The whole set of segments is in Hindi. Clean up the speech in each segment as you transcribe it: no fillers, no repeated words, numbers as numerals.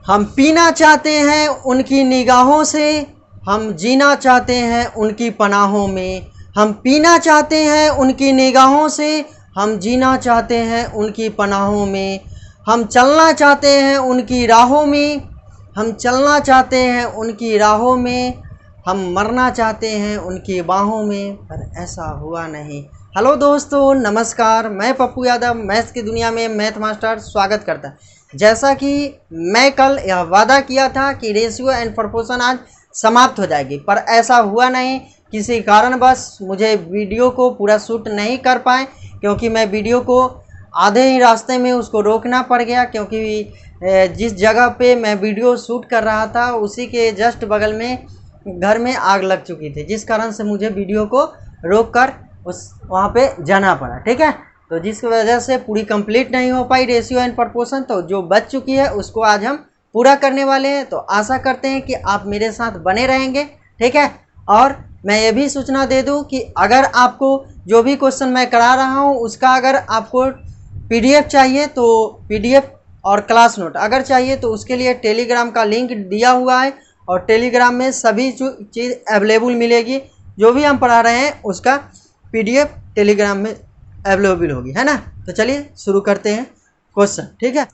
हम पीना चाहते हैं उनकी निगाहों से, हम जीना चाहते हैं उनकी पनाहों में। हम पीना चाहते हैं उनकी निगाहों से, हम जीना चाहते हैं उनकी पनाहों में। हम चलना चाहते हैं उनकी राहों में, हम चलना चाहते हैं उनकी राहों में। हम मरना चाहते हैं उनकी बाहों में, पर ऐसा हुआ नहीं। हेलो दोस्तों, नमस्कार। मैं पप्पू यादव मैथ्स की दुनिया में मैथ मास्टर स्वागत करता है। जैसा कि मैं कल यह वादा किया था कि रेशियो एंड प्रोपोर्शन आज समाप्त हो जाएगी, पर ऐसा हुआ नहीं। किसी कारणवश मुझे वीडियो को पूरा शूट नहीं कर पाए, क्योंकि मैं वीडियो को आधे ही रास्ते में उसको रोकना पड़ गया, क्योंकि जिस जगह पे मैं वीडियो शूट कर रहा था उसी के जस्ट बगल में घर में आग लग चुकी थी, जिस कारण से मुझे वीडियो को रोक कर वहाँ पे जाना पड़ा। ठीक है, तो जिस वजह से पूरी कंप्लीट नहीं हो पाई रेशियो एंड प्रोपोर्शन। तो जो बच चुकी है उसको आज हम पूरा करने वाले हैं। तो आशा करते हैं कि आप मेरे साथ बने रहेंगे। ठीक है, और मैं ये भी सूचना दे दूं कि अगर आपको जो भी क्वेश्चन मैं करा रहा हूं उसका अगर आपको पीडीएफ चाहिए तो पीडीएफ और क्लास नोट अगर चाहिए तो उसके लिए टेलीग्राम का लिंक दिया हुआ है, और टेलीग्राम में सभी चीज़ अवेलेबल मिलेगी। जो भी हम पढ़ा रहे हैं उसका पीडीएफ टेलीग्राम में अवेलेबल होगी, है ना। तो चलिए शुरू करते हैं क्वेश्चन। ठीक है,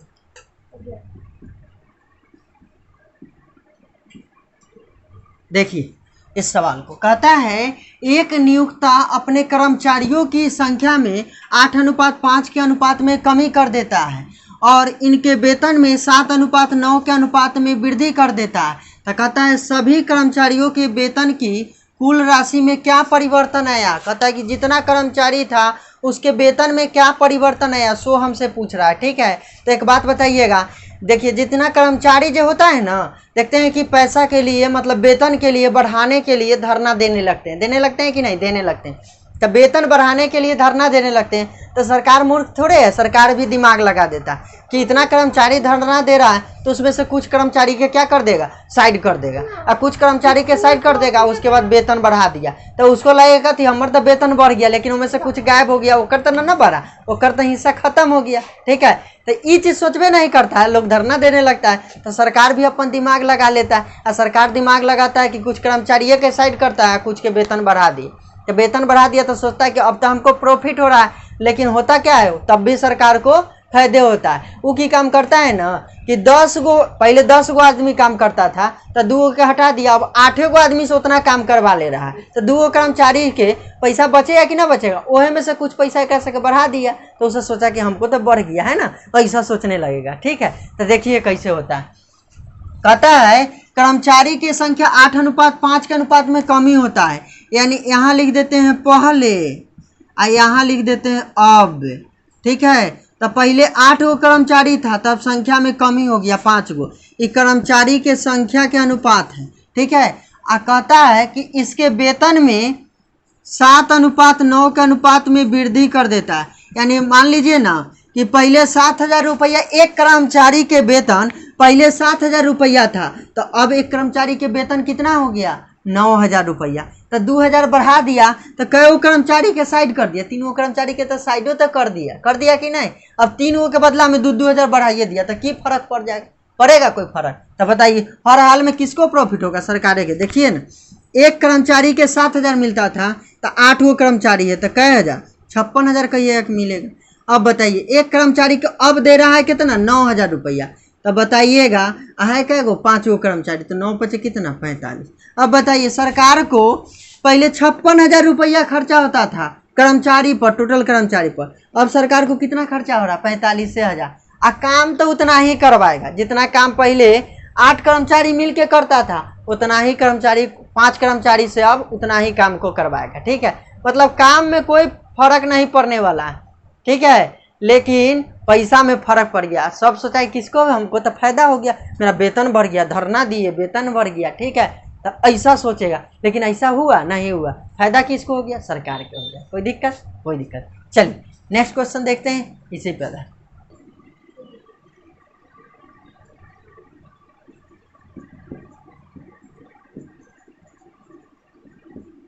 देखिए इस सवाल को कहता है, एक नियोक्ता अपने कर्मचारियों की संख्या में 8:5 के अनुपात में कमी कर देता है और इनके वेतन में 7:9 के अनुपात में वृद्धि कर देता है। तो कहता है सभी कर्मचारियों के वेतन की कुल राशि में क्या परिवर्तन आया। कहता है कि जितना कर्मचारी था उसके वेतन में क्या परिवर्तन आया, सो हमसे पूछ रहा है। ठीक है, तो एक बात बताइएगा, देखिए जितना कर्मचारी जो होता है ना, देखते हैं कि पैसा के लिए मतलब वेतन के लिए बढ़ाने के लिए धरना देने लगते हैं कि नहीं, देने लगते हैं। तो वेतन बढ़ाने के लिए धरना देने लगते हैं, तो सरकार मूर्ख थोड़े है, सरकार भी दिमाग लगा देता है कि इतना कर्मचारी धरना दे रहा है तो उसमें से कुछ कर्मचारी के क्या कर देगा, साइड कर देगा, और कुछ कर्मचारी के साइड कर देगा, उसके बाद वेतन बढ़ा दिया तो उसको लगेगा कि हमारा तो वेतन बढ़ गया, लेकिन उनमें से कुछ गायब हो गया, ओकर तो ना बढ़ा, ओकर तो हिस्सा खत्म हो गया। ठीक है, तो ये चीज़ सोचबे नहीं करता है, लोग धरना देने लगता है तो सरकार भी अपन दिमाग लगा लेता है, और सरकार दिमाग लगाता है कि कुछ कर्मचारी के साइड करता है, कुछ के वेतन बढ़ा दिए। तो वेतन बढ़ा दिया तो सोचता है कि अब तो हमको प्रॉफिट हो रहा है, लेकिन होता क्या है, तब भी सरकार को फायदे होता है। वो की काम करता है ना कि पहले 10 गो आदमी काम करता था तो 2 के हटा दिया, अब 8 गो आदमी से उतना काम करवा ले रहा है, तो 2 कर्मचारी के पैसा बचेगा कि ना बचेगा, ओहे में से कुछ पैसा कैसे के बढ़ा दिया, तो उसे सोचा कि हमको तो बढ़ गया है ना, ऐसा सोचने लगेगा। ठीक है, तो देखिए कैसे होता है। कहता है कर्मचारी की संख्या 8:5 के अनुपात में कमी होता है, यानी यहाँ लिख देते हैं पहले और यहाँ लिख देते हैं अब। ठीक है, तो पहले 8 गो कर्मचारी था, तब संख्या में कमी हो गया 5 गो। ये कर्मचारी के संख्या के अनुपात है। ठीक है, कहता है कि इसके वेतन में 7:9 के अनुपात में वृद्धि कर देता है। यानी मान लीजिए ना कि पहले 7,000 रुपया एक कर्मचारी के वेतन, पहले 7,000 रुपया था, तो अब एक कर्मचारी के वेतन कितना हो गया, 9,000 रुपया। तो 2,000 बढ़ा दिया तो कई कर्मचारी के साइड कर दिया, 3 कर्मचारी के तो साइडो तक कर दिया कि नहीं। अब 3 के बदला में 2,000 बढ़ाइए दिया तो की फर्क पड़ जाएगा, पड़ेगा कोई फर्क? तो बताइए हर हाल में किसको प्रॉफिट होगा, सरकार के। देखिए ना, एक कर्मचारी के 7,000 मिलता था तो 8 गो कर्मचारी है तो कई हज़ार, 56,000 का ये एक मिलेगा। अब बताइए एक कर्मचारी को अब दे रहा है कितना, 9,000 रुपया। तो बताइएगा है कै गो, 5 गो कर्मचारी, तो 9 पचे कितना, 45। अब बताइए सरकार को पहले 56,000 रुपया खर्चा होता था कर्मचारी पर, टोटल कर्मचारी पर, अब सरकार को कितना खर्चा हो रहा, 45,000। आ काम तो उतना ही करवाएगा जितना काम पहले 8 कर्मचारी मिल के करता था, उतना ही कर्मचारी 5 कर्मचारी से अब उतना ही काम को करवाएगा। ठीक है, मतलब काम में कोई फर्क नहीं पड़ने वाला है। ठीक है, लेकिन पैसा में फर्क पड़ गया। सब सोचा है किसको, हमको तो फायदा हो गया, मेरा वेतन बढ़ गया, धरना दिए वेतन बढ़ गया। ठीक है, तो ऐसा सोचेगा, लेकिन ऐसा हुआ नहीं हुआ, फायदा किसको हो गया, सरकार को हो गया। कोई दिक्कत, कोई दिक्कत। चलिए नेक्स्ट क्वेश्चन देखते हैं इसी पे आधार।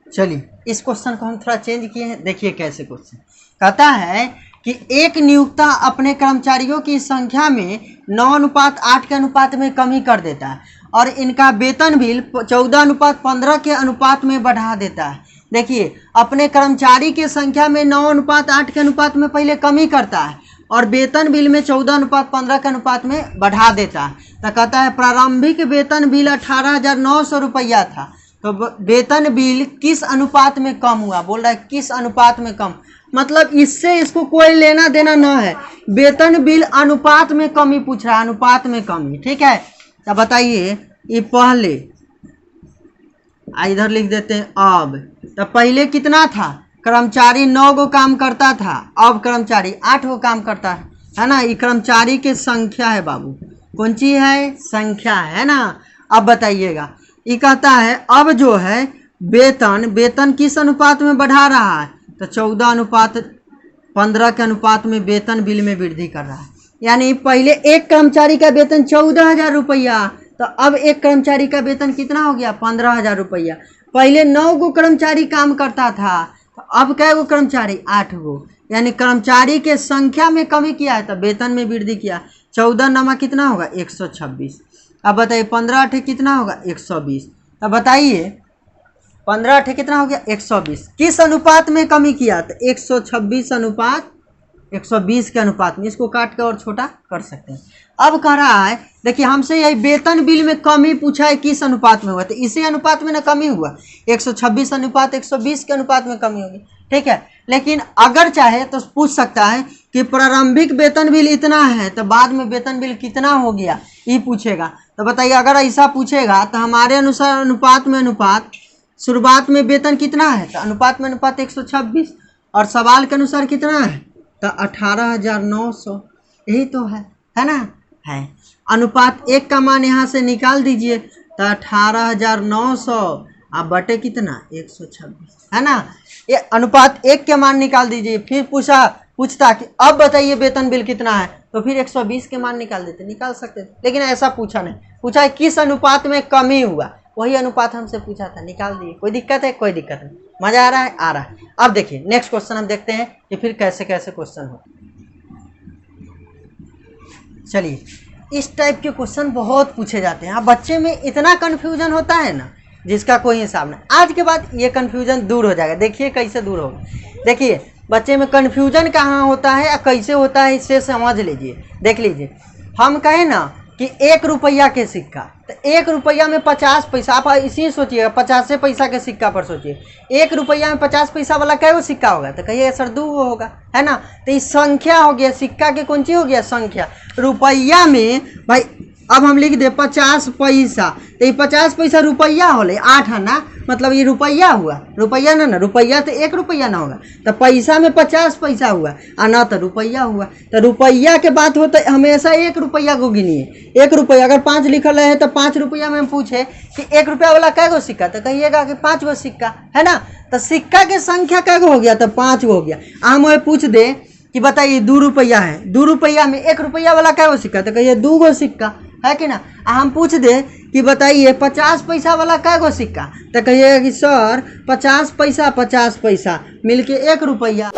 चलिए इस क्वेश्चन को हम थोड़ा चेंज किए हैं, देखिए कैसे क्वेश्चन कहता है कि एक नियोक्ता अपने कर्मचारियों की संख्या में 9:8 के अनुपात में कमी कर देता है और इनका वेतन बिल 14:15 के अनुपात में बढ़ा देता है। देखिए, अपने कर्मचारी की संख्या में 9:8 के अनुपात में पहले कमी करता है और वेतन बिल में 14:15 के अनुपात में बढ़ा देता है। तो कहता है प्रारंभिक वेतन बिल 18,900 रुपया था, तो वेतन बिल किस अनुपात में कम हुआ, बोल रहा है किस अनुपात में कम, मतलब इससे इसको कोई लेना देना ना है, वेतन बिल अनुपात में कमी पूछ रहा है, अनुपात में कमी। ठीक है, तो बताइए ये पहले इधर लिख देते हैं अब, तो पहले कितना था, कर्मचारी 9 गो काम करता था, अब कर्मचारी 8 गो काम करता है ना। ये कर्मचारी की संख्या है बाबू, कौन सी है, संख्या है ना। अब बताइएगा, ये कहता है अब जो है वेतन किस अनुपात में बढ़ा रहा है, तो 14:15 के अनुपात में वेतन बिल में वृद्धि कर रहा है। यानी पहले एक कर्मचारी का वेतन 14,000 रुपया, तो अब एक कर्मचारी का वेतन कितना हो गया, 15,000 रुपया। पहले 9 गो कर्मचारी काम करता था, तो अब कै गो कर्मचारी, 8 गो, यानी कर्मचारी के संख्या में कमी किया है तो वेतन में वृद्धि किया। 14 नमा कितना होगा, 126। अब बताइए 15 कितना होगा, 120। अब बताइए 15 कितना हो गया, 120। किस अनुपात में कमी किया, तो 126 अनुपात 120 के अनुपात में। इसको काट के और छोटा कर सकते हैं। अब कह रहा है देखिए हमसे यही वेतन बिल में कमी पूछा है किस अनुपात में हुआ, तो इसी अनुपात में ना कमी हुआ, 126 अनुपात 120 के अनुपात में कमी होगी। ठीक है, लेकिन अगर चाहे तो पूछ सकता है कि प्रारंभिक वेतन बिल इतना है तो बाद में वेतन बिल कितना हो गया, ये पूछेगा। तो बताइए अगर ऐसा पूछेगा तो हमारे अनुसार अनुपात में अनुपात, शुरुआत में वेतन कितना है, तो अनुपात में अनुपात 126, और सवाल के अनुसार कितना है, तो 18,900, यही तो है ना, है। अनुपात 1 का मान यहाँ से निकाल दीजिए, तो 18,900 अब बटे कितना, 126, है ना। ये अनुपात 1 के मान निकाल दीजिए। फिर पूछता कि अब बताइए वेतन बिल कितना है, तो फिर 120 के मान निकाल सकते थे, लेकिन ऐसा पूछा नहीं। पूछा है किस अनुपात में कमी हुआ, वही अनुपात हमसे पूछा था, निकाल दिए। कोई दिक्कत है, कोई दिक्कत नहीं, मजा आ रहा है, आ रहा है। अब देखिए नेक्स्ट क्वेश्चन हम देखते हैं कि फिर कैसे कैसे क्वेश्चन हो। चलिए, इस टाइप के क्वेश्चन बहुत पूछे जाते हैं। अब बच्चे में इतना कन्फ्यूजन होता है ना जिसका कोई हिसाब नहीं। आज के बाद ये कन्फ्यूजन दूर हो जाएगा। देखिए कैसे दूर होगा, देखिए बच्चे में कन्फ्यूजन कहाँ होता है या कैसे होता है, इससे समझ लीजिए। देख लीजिए, हम कहें ना कि 1 रुपया के सिक्का, तो 1 रुपया में 50 पैसा, आप इसी सोचिएगा 50 पैसा के सिक्का पर सोचिए, 1 रुपया में 50 पैसा वाला कै गो सिक्का होगा, तो कहिए सर 2 गो होगा, है ना। तो ये संख्या हो गया, सिक्का के कौन चीज हो गया, संख्या। रुपया में भाई अब हम लिख दे 50 पैसा, तो ये 50 पैसा रुपया होले, 8 है ना, मतलब ये रुपया हुआ, रुपया ना रुपया तो 1 रुपया ना होगा, तो पैसा में 50 पैसा हुआ और ना तो रुपया हुआ। तो रुपया के बात हो तो हमेशा 1 रुपया को गिनिए। 1 रुपया अगर 5 लिखल है तो 5 रुपया में हम पूछे कि 1 रुपया वाला कै गो सिक्का, तो कहिएगा कि 5 गो सिक्का, है ना। तो सिक्का के संख्या कै गो हो गया, तो 5 गो हो गया। हम वही पूछ दे कि बताइए 2 रुपया है, 2 रुपया में 1 रुपया वाला कै गो सिक्का, तो कहिए 2 गो सिक्का, है कि ना। हम पूछ दे कि बताइए 50 पैसा वाला कै गो सिक्का, तो कहिएगा कि सर 50 पैसा मिलके 1 रुपया।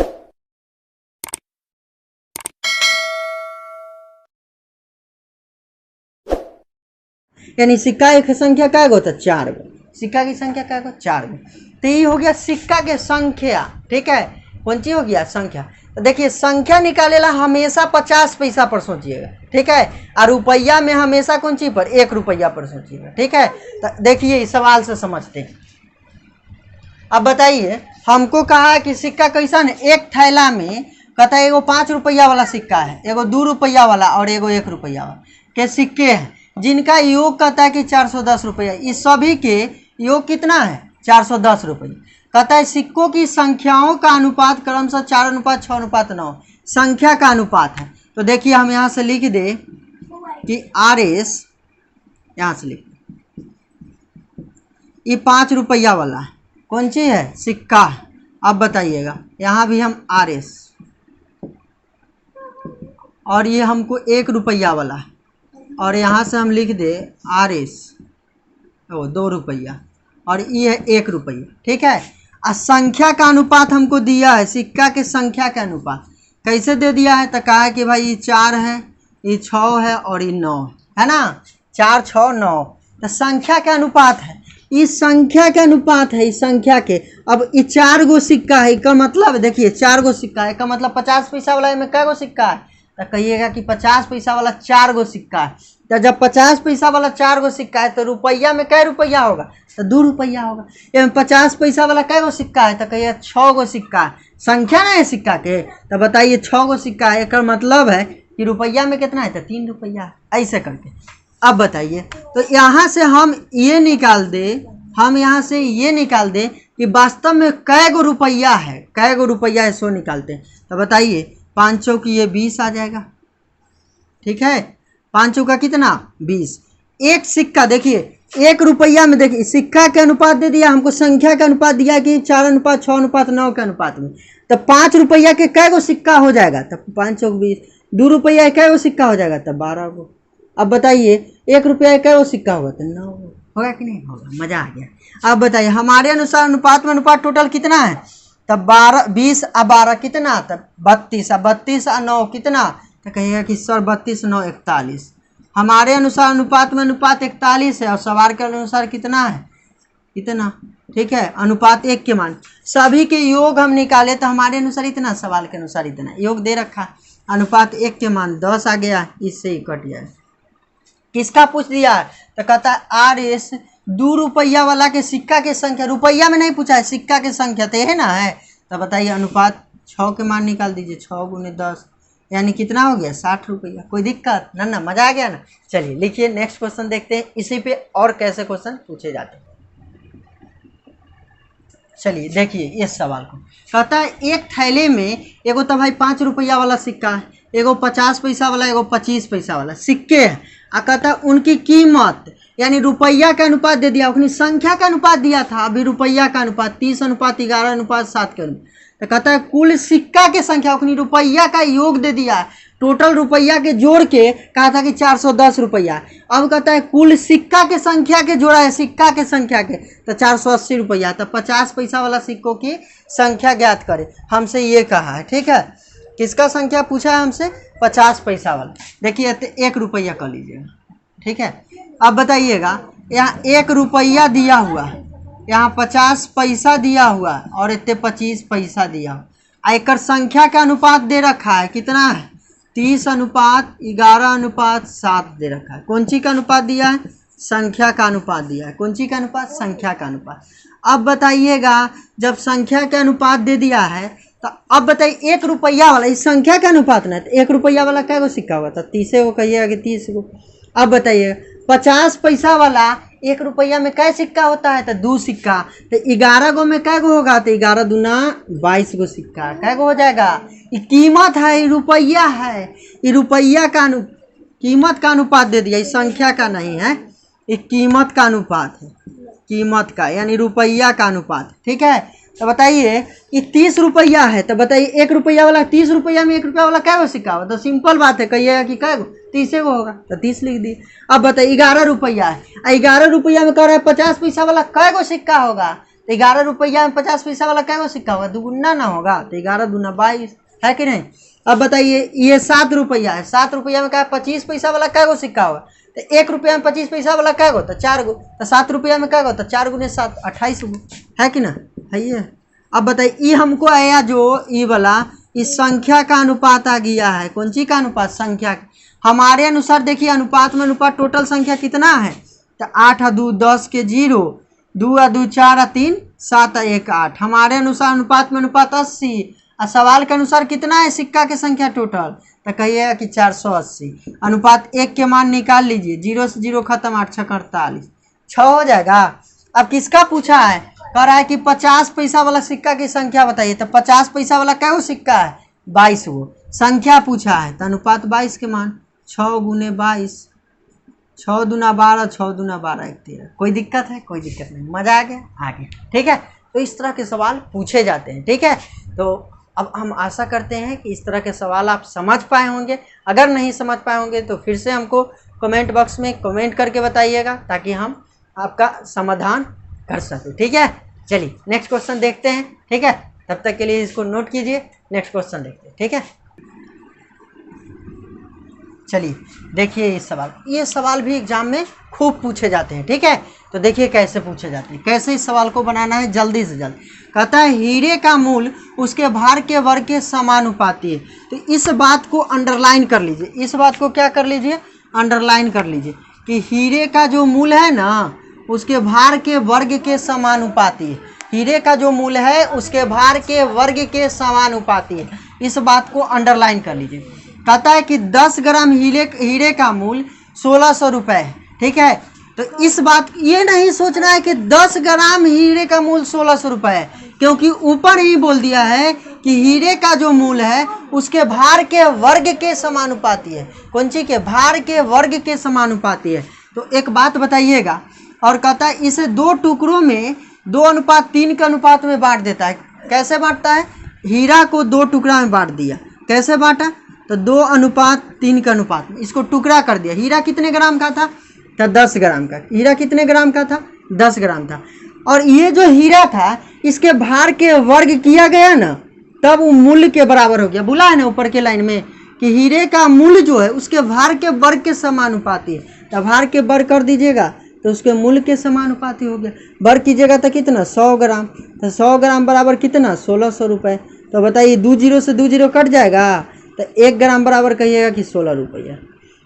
यानी सिक्का एक संख्या कै गो, तो 4 गो, सिक्का की संख्या कै गो, 4 गो। तो ये हो गया सिक्का के संख्या। ठीक है, कौन सी हो गया, संख्या। तो देखिए संख्या निकालेला हमेशा 50 पैसा पर सोचिएगा, ठीक है, और रुपया में हमेशा कौन सी पर, 1 रुपया पर सोचिएगा। ठीक है, तो देखिए इस सवाल से समझते हैं। अब बताइए हमको कहा कि सिक्का कैसा है, एक थैला में कहता है एगो 5 रुपया वाला सिक्का है, एगो 2 रुपया वाला और एगो 1 रुपया वाला के सिक्के हैं, जिनका योग कहता है कि 410 रुपया। इस सभी के योग कितना है, 410 रुपये। कहता है सिक्कों की संख्याओं का अनुपात क्रमशः 4:6:9 संख्या का अनुपात है। तो देखिए हम यहाँ से लिख दे कि RS, यहाँ से लिख, ये 5 रुपया वाला है, कौन सी है, सिक्का। अब बताइएगा यहाँ भी हम RS, और ये हमको 1 रुपया वाला है, और यहाँ से हम लिख दे RS 2 रुपया, और ये है 1 रुपया। ठीक है, संख्या का अनुपात हमको दिया है, सिक्का के संख्या के अनुपात। कैसे दे दिया है, तो कहा है कि भाई ये 4 है, ये 6 है और ये 9 है ना, 4 6 9, तो संख्या के अनुपात है, इस संख्या के अनुपात है, इस संख्या के। अब ये 4 गो सिक्का है, इसका मतलब देखिए 4 गो सिक्का है, इसका मतलब 50 पैसा वाला में कै गो सिक्का है, तो कहिएगा कि 50 पैसा वाला 4 गो सिक्का है। तो जब 50 पैसा वाला 4 गो सिक्का है तो रुपया में कै रुपया होगा, तो 2 रुपया होगा। ये 50 पैसा वाला कै गो सिक्का है, तो कहिए 6 गो सिक्का है, संख्या ना है सिक्का के, तो बताइए 6 गो सिक्का है, एक मतलब है कि रुपया में कितना है, तो 3 रुपया, ऐसे करके। अब बताइए, तो यहाँ से हम ये निकाल दे, हम यहाँ से ये निकाल दे कि वास्तव में कै गो रुपया है, कै गो रुपया है, सो निकालते हैं। तो बताइए 5 चौक ये 20 आ जाएगा, ठीक है, 5 चौका कितना 20। एक सिक्का देखिए 1 रुपया में, देखिए सिक्का के अनुपात दे दिया हमको, संख्या का अनुपात दिया कि 4:6:9 के अनुपात में, तो 5 रुपया के कै गो सिक्का हो जाएगा, तो 5 चौक 20, 2 रुपया कै गो सिक्का हो जाएगा, तो 12 गो। अब बताइए 1 रुपया कै गो सिक्का होगा, तो 9 गो होगा कि नहीं होगा, मजा आ गया। अब बताइए हमारे अनुसार अनुपात में अनुपात टोटल कितना है, तब 12 20 और 12 कितना, तब 32, और 32 और 9 कितना, तो कहिएगा कि सर 32 9 41। हमारे अनुसार अनुपात में अनुपात 41 है, और सवाल के अनुसार कितना है, इतना, ठीक है, अनुपात 1 के मान। सभी के योग हम निकाले तो हमारे अनुसार इतना, सवाल के अनुसार इतना, योग दे रखा, अनुपात 1 के मान 10 आ गया, इससे ही कट जाए। किसका पूछ दिया है, तो कहता है RS 2 रुपया वाला के सिक्का के संख्या, रुपया में नहीं पूछा है, सिक्का के संख्या तो है ना है। तो बताइए अनुपात 6 के मान निकाल दीजिए, 6 गुने 10 यानी कितना हो गया 60 रुपया। कोई दिक्कत ना, मजा आ गया ना। चलिए लिखिए, नेक्स्ट क्वेश्चन देखते हैं, इसी पे और कैसे क्वेश्चन पूछे जाते हैं। चलिए देखिए इस सवाल को, कहता है एक थैले में एगो तो भाई 5 रुपया वाला सिक्का है, एगो 50 पैसा वाला, एगो 25 पैसा वाला सिक्के है, और कहता है उनकी कीमत यानी रुपया का अनुपात दे दिया, अपनी संख्या का अनुपात दिया था, अभी रुपया का अनुपात 30:11:7 के अनुपात। तो कहता है कुल सिक्का के संख्या अपनी रुपया का योग दे दिया, टोटल रुपया के जोड़ के कहा था कि 410 रुपया। अब कहता है कुल सिक्का के संख्या के जोड़ा है, सिक्का के संख्या के, तो 480 रुपया। तो 50 पैसा वाला सिक्कों की संख्या ज्ञात करे, हमसे ये कहा है, ठीक है। किसका संख्या पूछा है हमसे, 50 पैसा वाला। देखिए 1 रुपया कर लीजिएगा, ठीक है। अब बताइएगा यहाँ 1 रुपया दिया हुआ, यहाँ 50 पैसा दिया हुआ और इतने 25 पैसा दिया हुआ, एक संख्या का अनुपात दे रखा है, कितना है 30:11:7 दे रखा है। कौन सी का अनुपात दिया है, संख्या का अनुपात दिया है। कौन सी का अनुपात, संख्या का अनुपात। अब बताइएगा जब संख्या का अनुपात दे दिया है तो अब बताइए 1 रुपया वाला इस संख्या का अनुपात ना, तो 1 रुपया वाला कै गो सिक्का हुआ था, 30 गो, कहिएगा कि 30 गो। अब बताइए 50 पैसा वाला 1 रुपया में कै सिक्का होता है, तो 2 सिक्का, तो 11 गो में कै गो होगा, तो 11 दूना 22 गो सिक्का, कै गो हो जाएगा। ये कीमत है, ये रुपया है, ये रुपया का कीमत का अनुपात दे दिया, इस संख्या का नहीं है, ये कीमत का अनुपात है, कीमत का यानी रुपया का अनुपात, ठीक है। तो बताइए ये 30 रुपया है, तो बताइए 1 रुपया वाला 30 रुपया में 1 रुपया वाला कै गो सिक्का हो, तो सिंपल बात है, कहिएगा कि कै गो 30 गो होगा, तो 30 लिख दिए। अब बताइए 11 रुपया है, 11 रुपया में कह रहा है 50 पैसा वाला कै गो सिक्का होगा, तो 11 रुपया में 50 पैसा वाला कै गो सिक्का होगा, दुगुना ना होगा, तो 11 दूना 22 है कि नहीं। अब बताइए ये 7 रुपया है, 7 रुपया में कहा 25 पैसा वाला कै गो सिक्का होगा, तो 1 रुपया में 25 पैसा वाला कै गो, तो 4 गो, तो 7 रुपया में कै गो, तो 4 गुने 7 28 गो, है कि ना, है ये। अब बताइए ये हमको आया जो ये वाला इस संख्या का अनुपात आ गया है, कौन सी का अनुपात, संख्या। हमारे अनुसार देखिए अनुपात में अनुपात टोटल संख्या कितना है, तो 8 और 2 10 के 0, 2 और 2 4 और 3 7 और 1 8। हमारे अनुसार अनुपात में अनुपात 80, और सवाल के अनुसार कितना है सिक्का की संख्या टोटल, तो कहिएगा कि 480। अनुपात 1 के मान निकाल लीजिए, 0 से 0 खत्म, 8 6 48, 6 हो जाएगा। अब किसका पूछा है, कह रहा है कि 50 पैसा वाला सिक्का की संख्या बताइए, तो 50 पैसा वाला क्या वो सिक्का है 22 गो, संख्या पूछा है, तो अनुपात 22 के मान 6 गुने 22, 6 दूना 12, 6 दूना 12 1 13। कोई दिक्कत है, कोई दिक्कत नहीं, मजा आ गया, आगे, ठीक है। तो इस तरह के सवाल पूछे जाते हैं, ठीक है। तो अब हम आशा करते हैं कि इस तरह के सवाल आप समझ पाए होंगे। अगर नहीं समझ पाए होंगे तो फिर से हमको कमेंट बॉक्स में कमेंट करके बताइएगा, ताकि हम आपका समाधान कर सकें, ठीक है। चलिए नेक्स्ट क्वेश्चन देखते हैं, ठीक है। तब तक के लिए इसको नोट कीजिए, नेक्स्ट क्वेश्चन देखते हैं, ठीक है। चलिए देखिए इस सवाल, ये सवाल भी एग्जाम में खूब पूछे जाते हैं, ठीक है। तो देखिए कैसे पूछे जाते हैं, कैसे इस सवाल को बनाना है जल्दी से जल्द। कहता है हीरे का मूल उसके भार के वर्ग के समानुपाती है। तो इस बात को अंडरलाइन कर लीजिए, इस बात को क्या कर लीजिए, अंडरलाइन कर लीजिए कि हीरे का जो मूल है ना उसके भार के वर्ग के समानुपाती है। हीरे का जो मूल है उसके भार के वर्ग के समानुपाती है, इस बात को अंडरलाइन कर लीजिए। कहता है कि 10 ग्राम हीरे का मूल 1600 रुपये है, ठीक है। तो इस बात ये नहीं सोचना है कि 10 ग्राम हीरे का मूल 1600 रुपये है, क्योंकि ऊपर ही बोल दिया है कि हीरे का जो मूल है उसके भार के वर्ग के समानुपाती है। कौन सी के, भार के वर्ग के समानुपाती है। तो एक बात बताइएगा, और कहता है इसे 2 टुकड़ों में 2:3 के अनुपात में बांट देता है। कैसे बांटता है, हीरा को 2 टुकड़ा में बांट दिया, कैसे बांटा, तो 2:3 के अनुपात में इसको टुकड़ा कर दिया। हीरा कितने ग्राम का था, तो 10 ग्राम का। हीरा कितने ग्राम का था, 10 ग्राम था। और ये जो हीरा था इसके भार के वर्ग किया गया ना, तब वो मूल्य के बराबर हो गया। बोला है ना ऊपर के लाइन में कि हीरे का मूल्य जो है उसके भार के वर्ग के समानुपाती है। तो भार के वर्ग कर दीजिएगा तो उसके मूल्य के समानुपाती हो गया। वर्ग कीजिएगा तो कितना, 100 ग्राम। तो 100 ग्राम बराबर कितना, 1600 रुपये। तो बताइए 2 जीरो से 2 जीरो कट जाएगा, तो 1 ग्राम बराबर कहिएगा कि 16 रुपया।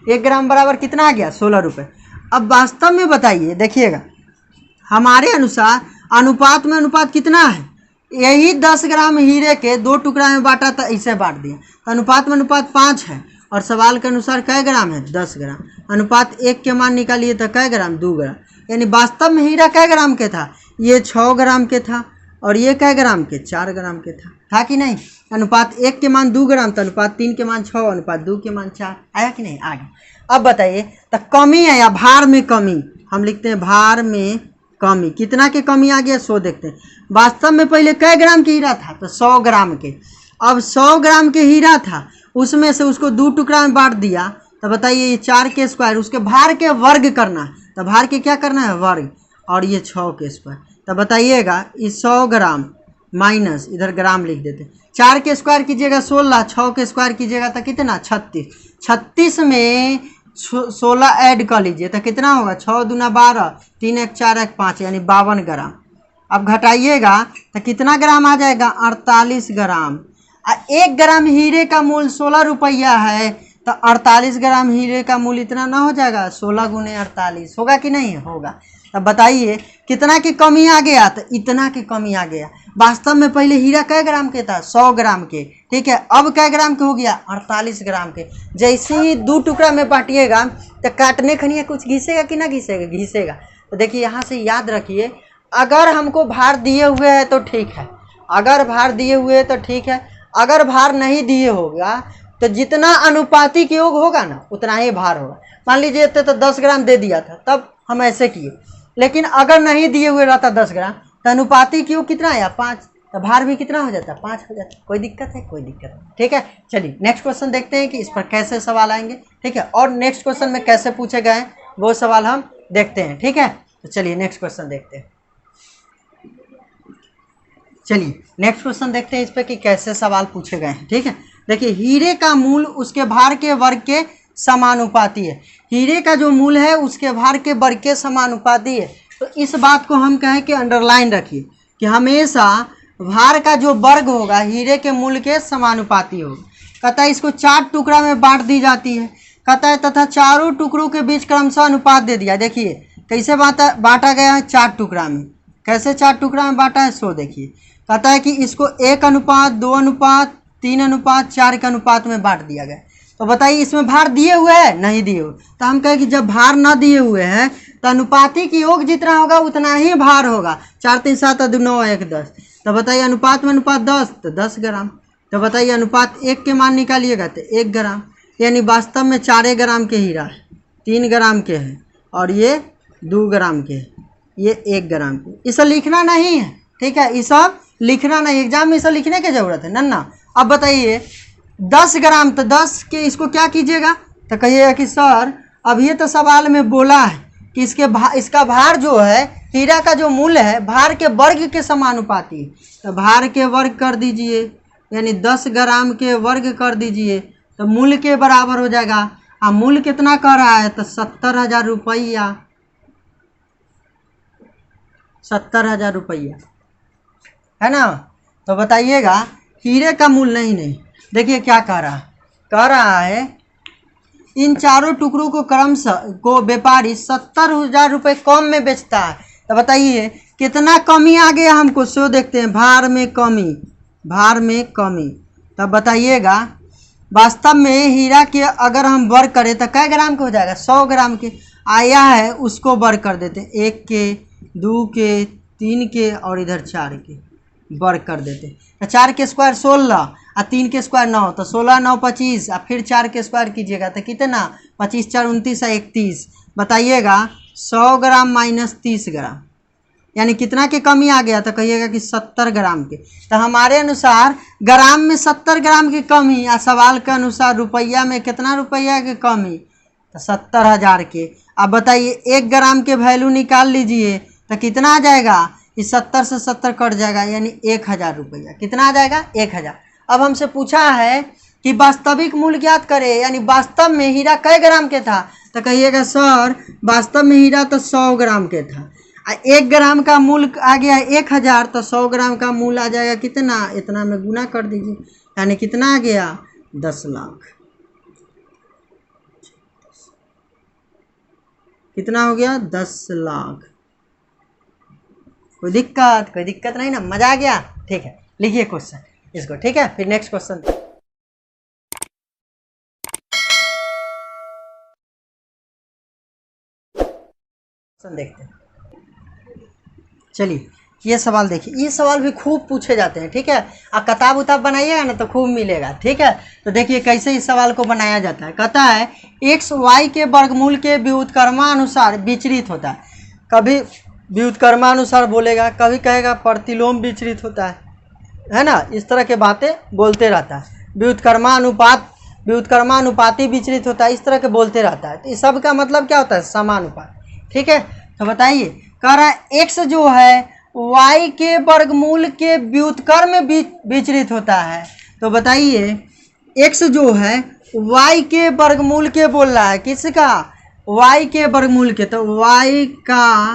1 ग्राम बराबर कितना आ गया, 16 रुपये। अब वास्तव में बताइए, देखिएगा हमारे अनुसार अनुपात में अनुपात कितना है, यही 10 ग्राम हीरे के 2 टुकड़ा में बांटा था, इसे बांट दिया। तो अनुपात में अनुपात 5 है, और सवाल के अनुसार कै ग्राम है, 10 ग्राम। अनुपात 1 के मान निकालिए तो कै ग्राम, 2 ग्राम। यानी वास्तव में हीरा कै ग्राम के था, ये 6 ग्राम के था, और ये कै ग्राम के, 4 ग्राम के था कि नहीं। अनुपात 1 के मान 2 ग्राम, तो अनुपात 3 के मान 6, अनुपात 2 के मान 4, आया कि नहीं, आ गया। अब बताइए तो कमी है या भार में कमी, हम लिखते हैं भार में कमी। कितना के कमी आ गया, 100 देखते हैं। वास्तव में पहले कै ग्राम के हीरा था, तो 100 ग्राम के। अब 100 ग्राम के हीरा था, उसमें से उसको 2 टुकड़ा में बांट दिया। तो बताइए ये 4 के स्क्वायर, उसके भार के वर्ग करना है। तो भार के क्या करना है, वर्ग, और ये 6 के स्क्वायर। तो बताइएगा इस 100 ग्राम माइनस इधर ग्राम लिख देते, 4 के स्क्वायर कीजिएगा 16, 6 के स्क्वायर कीजिएगा तो कितना, 36। 36 में 16 ऐड कर लीजिए तो कितना होगा, 6 दूना 12, 3 1 4 1 5, यानी 52 ग्राम। अब घटाइएगा तो कितना ग्राम आ जाएगा, 48 ग्राम। 1 ग्राम हीरे का मूल 16 रुपया है, तो 48 ग्राम हीरे का मूल इतना ना हो जाएगा, 16 गुने 48 होगा कि नहीं होगा। तब बताइए कितना की कमी आ गया, तो इतना की कमी आ गया। वास्तव में पहले हीरा कै ग्राम के था, 100 ग्राम के, ठीक है। अब कै ग्राम के हो गया, 48 ग्राम के। जैसे ही 2 टुकड़ा में बांटिएगा तो काटने खनिया कुछ घिसेगा कि ना घिसेगा, घिसेगा। तो देखिए यहाँ से याद रखिए, अगर हमको भार दिए हुए है तो ठीक है, अगर भार दिए हुए है तो ठीक है, अगर भार नहीं दिए होगा तो जितना अनुपातिक योग होगा ना उतना ही भार होगा। मान लीजिए तो 10 ग्राम दे दिया था, तब हम ऐसे किए, लेकिन अगर नहीं दिए हुए रहता 10 ग्राम तो अनुपातिक योग कितना आया, 5, तो भार भी कितना हो जाता, 5 हो जाता। कोई दिक्कत है, कोई दिक्कत नहीं, ठीक है। चलिए नेक्स्ट क्वेश्चन देखते हैं कि इस पर कैसे सवाल आएंगे, ठीक है, और नेक्स्ट क्वेश्चन में कैसे पूछे गए हैं वो सवाल हम देखते हैं, ठीक है। तो चलिए नेक्स्ट क्वेश्चन देखते हैं। चलिए नेक्स्ट क्वेश्चन देखते हैं इस पर कि कैसे सवाल पूछे गए हैं, ठीक है। देखिए हीरे का मूल उसके भार के वर्ग के समानुपाती है। हीरे का जो मूल है उसके भार के वर्ग के समानुपाती है। तो इस बात को हम कहें कि अंडरलाइन रखिए कि हमेशा भार का जो वर्ग होगा हीरे के मूल के समानुपाती होगा। कहता है इसको 4 टुकड़ा में बांट दी जाती है। कहता है तथा चारों टुकड़ों के बीच क्रमशः अनुपात दे दिया। देखिए कैसे बांटा गया है, 4 टुकड़ा में। कैसे 4 टुकड़ा में बांटा है, सो देखिए। कहता है कि इसको 1 अनुपात 2 अनुपात 3 अनुपात 4 के अनुपात में बांट दिया गया। तो बताइए इसमें भार दिए हुए है, नहीं दिए हुए। तो हम कहें कि जब भार न दिए हुए हैं तो अनुपातिक योग जितना होगा उतना ही भार होगा। 4 3 7 2 9 1 10। तो बताइए अनुपात में अनुपात 10, तो 10 ग्राम। तो बताइए अनुपात 1 के मान निकालिएगा तो 1 ग्राम। यानी वास्तव में 4 ग्राम के हीरा है, 3 ग्राम के हैं, और ये 2 ग्राम के हैं, ये 1 ग्राम के। इसे लिखना नहीं है, ठीक है, ये सब लिखना नहीं, एग्जाम में इसे लिखने की जरूरत है ना। अब बताइए 10 ग्राम, तो 10 के इसको क्या कीजिएगा, तो कहिएगा कि सर अब ये तो सवाल में बोला है कि इसका भार जो है, हीरा का जो मूल्य है भार के वर्ग के समानुपाती है। तो भार के वर्ग कर दीजिए, यानी 10 ग्राम के वर्ग कर दीजिए, तो मूल्य के बराबर हो जाएगा मूल्य कितना कह रहा है, तो 70,000 रुपया, 70,000 रुपया है ना। तो बताइएगा हीरे का मूल्य नहीं, देखिए क्या कह रहा है इन चारों टुकड़ों को को व्यापारी 70,000 रुपये कम में बेचता है। तो बताइए कितना कमी आ गया हमको, सो देखते हैं, भार में कमी, भार में कमी। तब बताइएगा वास्तव में हीरा के अगर हम वर्ग करें तो कै ग्राम के हो जाएगा, 100 ग्राम के। आया है उसको वर्ग कर देते हैं, 1 के, 2 के, 3 के और इधर 4 के वर्ग कर देते हैं। तो 4 के स्क्वायर 16 और 3 के स्क्वायर 9, तो 16 9 25 और फिर 4 के स्क्वायर कीजिएगा तो कितना, 25 4 29 और 31। बताइएगा 100 ग्राम माइनस 30 ग्राम यानी कितना के कमी आ गया, तो कहिएगा कि 70 ग्राम के। तो हमारे अनुसार ग्राम में 70 ग्राम की कमी और सवाल के अनुसार रुपया में कितना रुपया की कमी, तो 70,000 के। अब बताइए 1 ग्राम के वैल्यू निकाल लीजिए तो कितना आ जाएगा, इस 70 से 70 कट जाएगा यानी 1,000 रुपया। कितना आ जाएगा, 1,000। अब हमसे पूछा है कि वास्तविक मूल्य ज्ञात करें, यानी वास्तव में हीरा कै ग्राम के था, तो कहिएगा सर वास्तव में हीरा तो 100 ग्राम के था। 1 ग्राम का मूल्य आ गया 1,000, तो 100 ग्राम का मूल्य आ जाएगा कितना, इतना में गुना कर दीजिए, यानी कितना आ गया, 10 लाख। कितना हो गया, 10 लाख। कोई दिक्कत नहीं ना, मजा आ गया। ठीक है, लिखिए क्वेश्चन इसको, ठीक है। फिर नेक्स्ट क्वेश्चन देखते हैं। चलिए ये सवाल देखिए, ये सवाल भी खूब पूछे जाते हैं, ठीक है। आप किताब उताब बनाइएगा ना तो खूब मिलेगा, ठीक है। तो देखिए कैसे इस सवाल को बनाया जाता है। कहता है x y के वर्गमूल के व्युत्क्रमानुसार विचरित होता है। कभी व्युत्क्रमानुसार बोलेगा, कभी कहेगा प्रतिलोम विचरित होता है ना। इस तरह के बातें बोलते रहता है। व्युत्क्रमानुपाती विचरित होता है, इस तरह के बोलते रहता है। तो इस सब का मतलब क्या होता है, समानुपात, ठीक है। तो बताइए कह रहा है x जो है y के वर्गमूल के व्युत्क्रम में विचरित होता है। तो बताइए x जो है y के वर्गमूल के बोल रहा है, किसका, y के वर्गमूल के। तो y का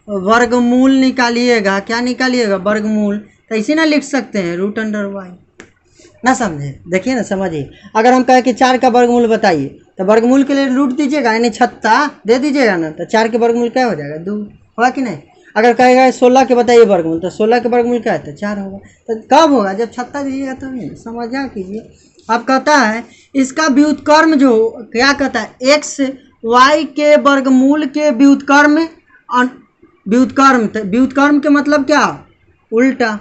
वर्गमूल निकालिएगा, क्या निकालिएगा, वर्गमूल। तो इसी ना लिख सकते हैं √y, ना समझे, देखिए ना समझिए। अगर हम कहें कि 4 का वर्गमूल बताइए, तो वर्गमूल के लिए रूट दीजिएगा यानी 6 दे दीजिएगा ना, तो 4 के वर्गमूल क्या हो जाएगा, 2 होगा कि नहीं। अगर कहेगा 16 के बताइए वर्गमूल, तो 16 के वर्गमूल क्या है, तो 4 होगा। तो कब होगा, जब 6 दीजिएगा तभी ना, समझा कीजिए। अब कहता है इसका व्युत्क्रम जो क्या कहता है, x y के वर्गमूल के व्युत्क्रम व्युत्क्रम के मतलब क्या, उल्टा,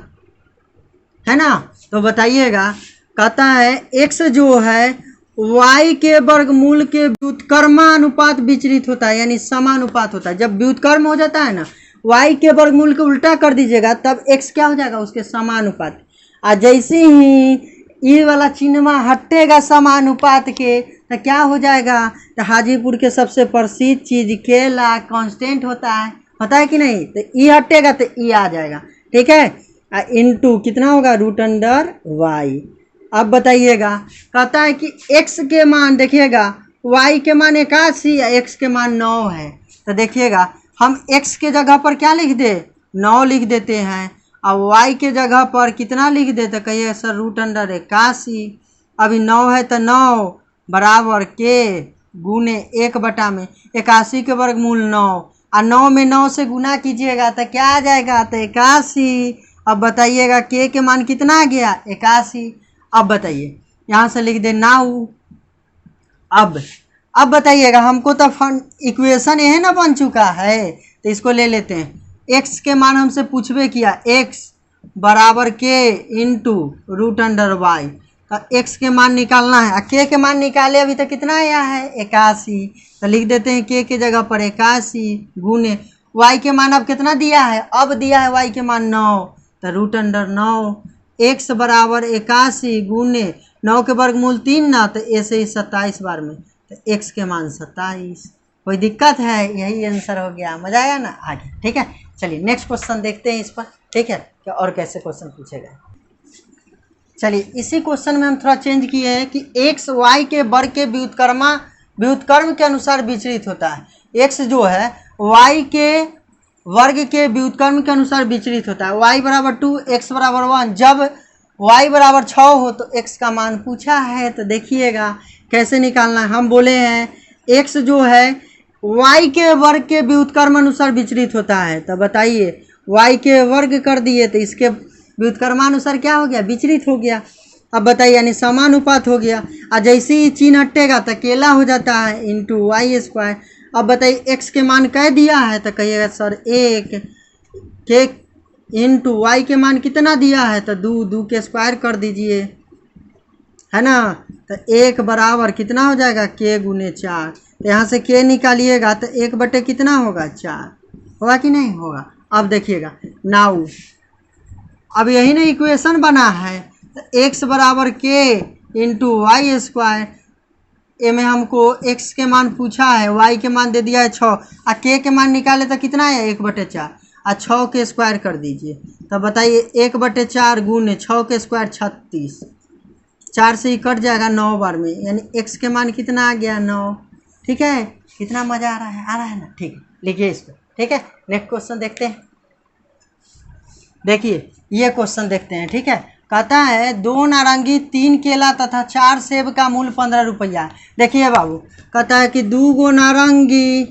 है ना। तो बताइएगा कहता है x जो है y के वर्गमूल के व्युत्क्रमानुपात विचरित होता है, यानी समानुपात होता है। जब व्युत्क्रम हो जाता है ना, y के वर्गमूल को उल्टा कर दीजिएगा तब x क्या हो जाएगा, उसके समानुपात। और जैसे ही ये वाला चिन्ह हटेगा समानुपात के, तो क्या हो जाएगा, तो हाजीपुर के सबसे प्रसिद्ध चीज केला कांस्टेंट होता है कि नहीं। तो ई हटेगा तो ई आ जाएगा, ठीक है। इनटू कितना होगा, √y। अब बताइएगा कहता है कि x के मान देखिएगा, y के मान 81 या x के मान 9 है। तो देखिएगा हम x के जगह पर क्या लिख दे, 9 लिख देते हैं, और y के जगह पर कितना लिख दे, तो कहिए सर √81। अभी 9 है तो 9 बराबर के गुने 1 में 81 के वर्गमूल 9, और 9 में 9 से गुना कीजिएगा तो क्या आ जाएगा, तो 81। अब बताइएगा के मान कितना आ गया, 81। अब बताइए यहाँ से लिख दे 9। अब बताइएगा हमको तो इक्वेशन यह ना बन चुका है, तो इसको ले लेते हैं। x के मान हमसे पूछबे किया, x बराबर के इंटू √y। x के मान निकालना है, k के मान निकाले अभी तक कितना आया है, 81। तो लिख देते हैं k के जगह पर 81 गुने y के मान अब कितना दिया है, अब दिया है y के मान 9, तो √9। x बराबर 81 गुने 9 के वर्गमूल 3 ना, तो ऐसे ही 27 बार में, तो x के मान 27। कोई दिक्कत है, यही आंसर हो गया। मजा आया ना, आगे, ठीक है। चलिए नेक्स्ट क्वेश्चन देखते हैं इस पर, ठीक है, कि और कैसे क्वेश्चन पूछेगा। चलिए इसी क्वेश्चन में हम थोड़ा चेंज किए हैं कि x y के वर्ग के व्युत्क्रम के अनुसार विचलित होता है। x जो है y के वर्ग के व्युत्क्रम के अनुसार विचलित होता है। y बराबर 2 x बराबर 1। जब y बराबर 6 हो तो x का मान पूछा है, तो देखिएगा कैसे निकालना है। हम बोले हैं x जो है y के वर्ग के व्युत्क्रम अनुसार विचलित होता है, तो बताइए y के वर्ग कर दिए तो इसके व्युत्क्रमानुसार क्या हो गया, विचलित हो गया। अब बताइए यानी समानुपात हो गया। और जैसे ही चिन्ह हटेगा तो अकेला हो जाता है इंटू वाई स्क्वायर। अब बताइए x के मान कह दिया है तो कहिएगा सर 1 के इंटू वाई के मान कितना दिया है तो 2 के स्क्वायर कर दीजिए, है ना। तो 1 बराबर कितना हो जाएगा k गुने 4। तो यहाँ से k निकालिएगा तो 1 बटे कितना होगा 4, होगा कि नहीं होगा। अब देखिएगा नाउ अब यही ना इक्वेशन बना है, तो x बराबर k इंटू वाई स्क्वायर। ए में हमको x के मान पूछा है, y के मान दे दिया है 6 और k के मान निकाले तो कितना है 1/4 और 6 के स्क्वायर कर दीजिए। तो बताइए 1/4 गुने 6 के स्क्वायर 36, 4 से ही कट जाएगा 9 बार में, यानी x के मान कितना आ गया 9। ठीक है, कितना मज़ा आ रहा है ना। ठीक है, लिखिए इसको। ठीक है, नेक्स्ट क्वेश्चन देखते हैं। देखिए ये क्वेश्चन देखते हैं। ठीक है, कहता है 2 नारंगी 3 केला तथा 4 सेब का मूल्य 15 रुपया है। देखिए बाबू, कहता है कि 2 गो नारंगी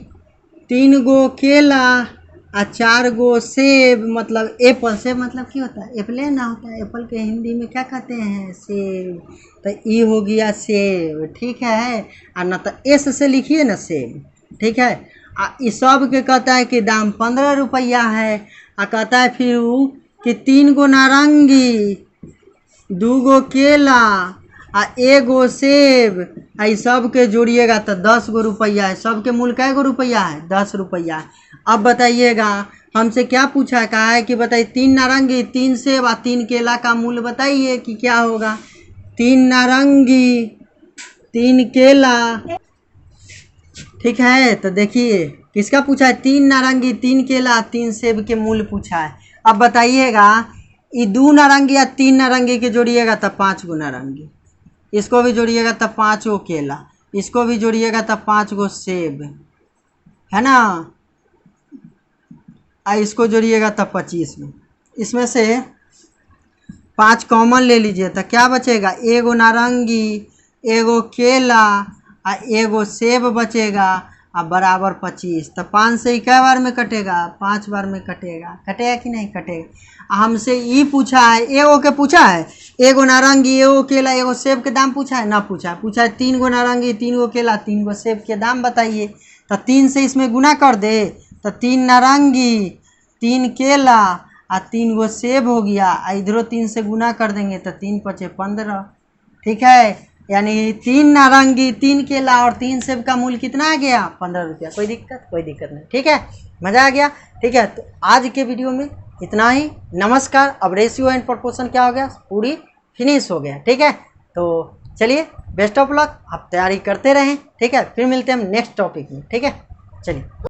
3 गो केला और 4 गो सेब, मतलब एप्पल। सेब मतलब क्या होता है, एप्पल ना होता है, एप्पल के हिंदी में क्या कहते हैं सेब। तो ई हो गया सेब। ठीक है, और ना तो एस से लिखिए ना सेब। ठीक है, इस सब के कहता है कि दाम 15 रुपया है। और कहता है फिर कि 3 गो नारंगी 2 गो केला और 1 गो सेब, आई सब के जोड़िएगा तो 10 गो रुपया है। सब के मूल्य कै गो रुपया है 10 रुपया है। अब बताइएगा हमसे क्या पूछा, कहा है कि बताइए 3 नारंगी 3 सेब और 3 केला का मूल्य बताइए कि क्या होगा। 3 नारंगी 3 केला। ठीक है, तो देखिए किसका पूछा है, 3 नारंगी 3 केला 3 सेब के मूल्य पूछा है। अब बताइएगा ये 2 नारंगी या 3 नारंगी के जोड़िएगा तब 5 गो नारंगी, इसको भी जोड़िएगा तब 5 गो केला, इसको भी जोड़िएगा तब 5 गो सेब, है ना। इसको जोड़िएगा तब 25 में। इसमें से 5 कॉमन ले लीजिए तो क्या बचेगा, 1 गो नारंगी 1 गो केला और 1 गो सेब बचेगा और बराबर 25। तो 5 से ही कै बार में कटेगा, 5 बार में कटेगा। कटेगा कि नहीं कटेगा। हमसे ये पूछा है, एगो के पूछा है 1 गो नारंगी 1 गो केला 1 गो सेब के दाम पूछा है ना, पूछा है 3 गो नारंगी 3 गो केला 3 गो सेब के दाम बताइए। तो 3 से इसमें गुना कर दे तो 3 नारंगी 3 केला और 3 गो सेब हो गया। इधरों 3 से गुना कर देंगे तो 3 पचे 15। ठीक है, यानी 3 नारंगी 3 केला और 3 सेब का मूल्य कितना आ गया 15 रुपया। कोई दिक्कत नहीं। ठीक है, मज़ा आ गया। ठीक है, तो आज के वीडियो में इतना ही। नमस्कार। अब रेशियो एंड प्रोपोर्शन क्या हो गया, पूरी फिनिश हो गया। ठीक है, तो चलिए बेस्ट ऑफ लक, आप तैयारी करते रहें। ठीक है, फिर मिलते हैं हम नेक्स्ट टॉपिक में। ठीक है, चलिए।